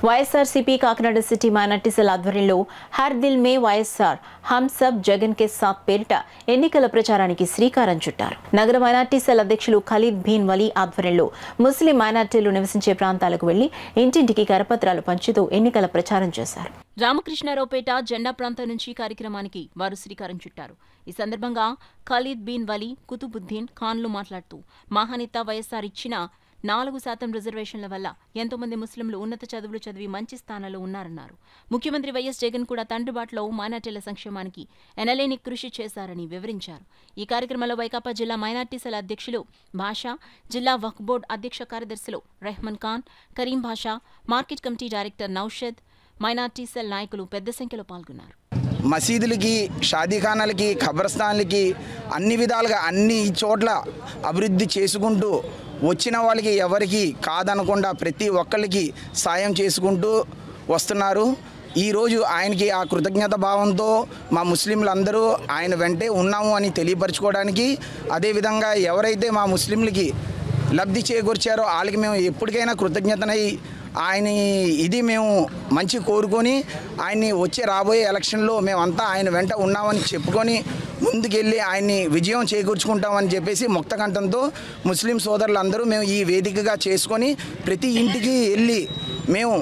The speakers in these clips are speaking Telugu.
YSRCP Kakinada city minority cell ఆధ్వర్యంలో హర్ దిల్ మే వైఎస్ఆర్ హమ్ సబ్ జగన్ కే సాత్ పేరిట ఎన్నికల ప్రచారానికి శ్రీకారం చుట్టారు. నగర మైనార్టీ సెల్ అధ్యక్షులు ఖలీద్ బిన్ వలీ ఆధ్వర్యంలో ముస్లిం మైనార్టీలు నివసించే ప్రాంతాలకు వెళ్లి ఇంటింటికి కరపత్రాలు పంచుతూ ఎన్నికల ప్రచారం చేశారు. రామకృష్ణారావుపేట జెండా ప్రాంతం నుంచి కార్యక్రమానికి వారు శ్రీకారం చుట్టారు. ఈ సందర్భంగా ఖలీద్ బిన్ వలీ, కుతుబుద్దీన్ ఖాన్లు మాట్లాడుతూ మహానేత వైఎస్ఆర్ ఇచ్చిన 4% రిజర్వేషన్ల వల్ల ఎంతో మంది ముస్లింలు ఉన్నత చదువులు చదివి మంచి స్థానాల్లో ఉన్నారన్నారు. ముఖ్యమంత్రి వైఎస్ జగన్ కూడా తండ్రిబాటులో మైనార్టీల సంక్షేమానికి ఎనలేని కృషి చేశారని వివరించారు. ఈ కార్యక్రమంలో వైకాపా జిల్లా మైనార్టీ సెల్ అధ్యక్షులు భాషా, జిల్లా వక్ఫ్ బోర్డు అధ్యక్ష కార్యదర్శులు రెహమాన్ ఖాన్, కరీం భాషా, market committee director Naushad, minority cell నాయకులు పెద్ద సంఖ్యలో పాల్గొన్నారు. మసీదులకి, షాదీఖానాలకి, ఖబర్స్థాన్లకి అన్ని విధాలుగా అన్ని చోట్ల అభివృద్ధి చేసుకుంటూ వచ్చిన వాళ్ళకి ఎవరికి కాదనకుండా ప్రతి ఒక్కరికి సాయం చేసుకుంటూ వస్తున్నారు. ఈరోజు ఆయనకి ఆ కృతజ్ఞత భావంతో మా ముస్లింలందరూ ఆయన వెంటే ఉన్నాము అని తెలియపరచుకోవడానికి, అదేవిధంగా ఎవరైతే మా ముస్లింలకి లబ్ధి చేకూర్చారో వాళ్ళకి మేము ఎప్పటికైనా కృతజ్ఞతనై మేము మంచి కోరుకొని ఆయన్ని వచ్చే రాబోయే ఎలక్షన్లో మేమంతా ఆయన వెంట ఉన్నామని చెప్పుకొని ముందుకెళ్ళి ఆయన్ని విజయం చేకూర్చుకుంటామని చెప్పేసి ముక్తకంఠంతో ముస్లిం సోదరులందరూ మేము ఈ వేదికగా చేసుకొని ప్రతి ఇంటికి వెళ్ళి మేము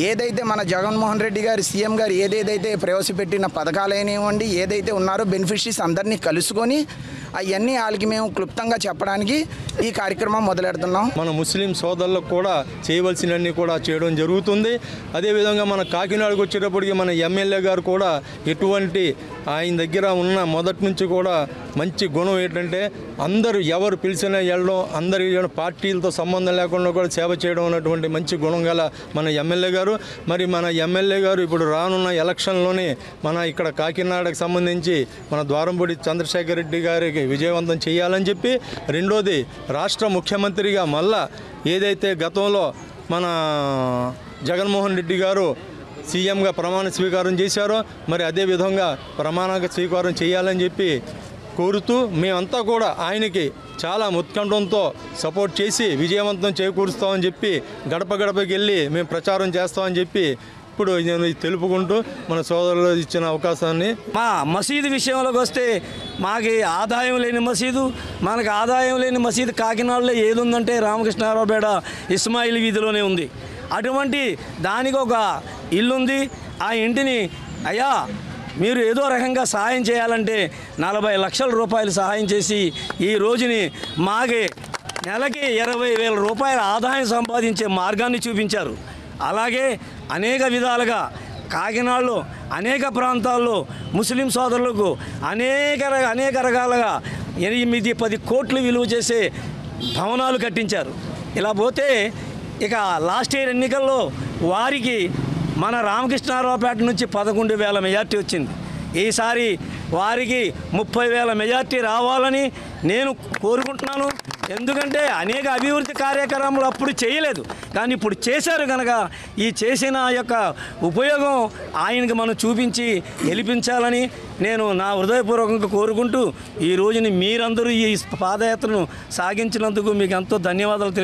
ఏదైతే మన జగన్మోహన్ రెడ్డి గారు సీఎం గారు ఏదేదైతే ప్రవేశపెట్టిన పథకాలైనవ్వండి, ఏదైతే ఉన్నారో బెనిఫిషరీస్ అందరినీ కలుసుకొని అవన్నీ వాళ్ళకి మేము క్లుప్తంగా చెప్పడానికి ఈ కార్యక్రమం మొదలెడుతున్నాం. మన ముస్లిం సోదరులకు కూడా చేయవలసినవన్నీ కూడా చేయడం జరుగుతుంది. అదేవిధంగా మన కాకినాడకు వచ్చేటప్పటికి మన ఎమ్మెల్యే గారు కూడా ఎటువంటి ఆయన దగ్గర ఉన్న మొదటి నుంచి కూడా మంచి గుణం ఏంటంటే అందరూ ఎవరు పిలిచినా వెళ్ళడం, అందరి పార్టీలతో సంబంధం లేకుండా కూడా సేవ చేయడం అన్నటువంటి మంచి గుణం గల మన ఎమ్మెల్యే గారు. మరి మన ఎమ్మెల్యే గారు ఇప్పుడు రానున్న ఎలక్షన్లోనే మన ఇక్కడ కాకినాడకు సంబంధించి మన ద్వారంపూడి చంద్రశేఖర్ రెడ్డి గారికి విజయవంతం చేయాలని చెప్పి, రెండోది రాష్ట్ర ముఖ్యమంత్రిగా మళ్ళా ఏదైతే గతంలో మన జగన్మోహన్ రెడ్డి గారు సీఎంగా ప్రమాణ స్వీకారం చేశారో మరి అదేవిధంగా ప్రమాణ స్వీకారం చేయాలని చెప్పి కోరుతూ మేమంతా కూడా ఆయనకి చాలా ఉత్కంఠంతో సపోర్ట్ చేసి విజయవంతం చేకూరుస్తామని చెప్పి గడప గడపకి వెళ్ళి మేము ప్రచారం చేస్తామని చెప్పి ఇప్పుడు నేను తెలుపుకుంటూ మన సోదరులు ఇచ్చిన అవకాశాన్ని. మా మసీదు విషయంలోకి వస్తే మాకు ఆదాయం లేని మసీదు, మనకు ఆదాయం లేని మసీదు కాకినాడలో ఏది ఉందంటే రామకృష్ణారావుపేట ఇస్మాయిల్ వీధిలోనే ఉంది. అటువంటి దానికి ఒక ఇల్లుంది. ఆ ఇంటిని అయ్యా మీరు ఏదో రకంగా సహాయం చేయాలంటే 40 లక్షల రూపాయలు సహాయం చేసి ఈ రోజుని మాకే నెలకి 20,000 రూపాయల ఆదాయం సంపాదించే మార్గాన్ని చూపించారు. అలాగే అనేక విధాలుగా కాకినాడలో అనేక ప్రాంతాల్లో ముస్లిం సోదరులకు అనేక రకాలుగా 8-10 కోట్లు విలువ చేసే భవనాలు కట్టించారు. ఇలా పోతే ఇక లాస్ట్ ఇయర్ ఎన్నికల్లో వారికి మన రామకృష్ణారావుపేట నుంచి 11,000 మెజార్టీ వచ్చింది. ఈసారి వారికి 30,000 మెజార్టీ రావాలని నేను కోరుకుంటున్నాను. ఎందుకంటే అనేక అభివృద్ధి కార్యక్రమాలు అప్పుడు చేయలేదు, కానీ ఇప్పుడు చేశారు కనుక ఈ చేసిన యొక్క ఉపయోగం ఆయనకి మనం చూపించి గెలిపించాలని నేను నా హృదయపూర్వకంగా కోరుకుంటూ ఈ రోజుని మీరందరూ ఈ పాదయాత్రను సాగించినందుకు మీకు ఎంతో ధన్యవాదాలు.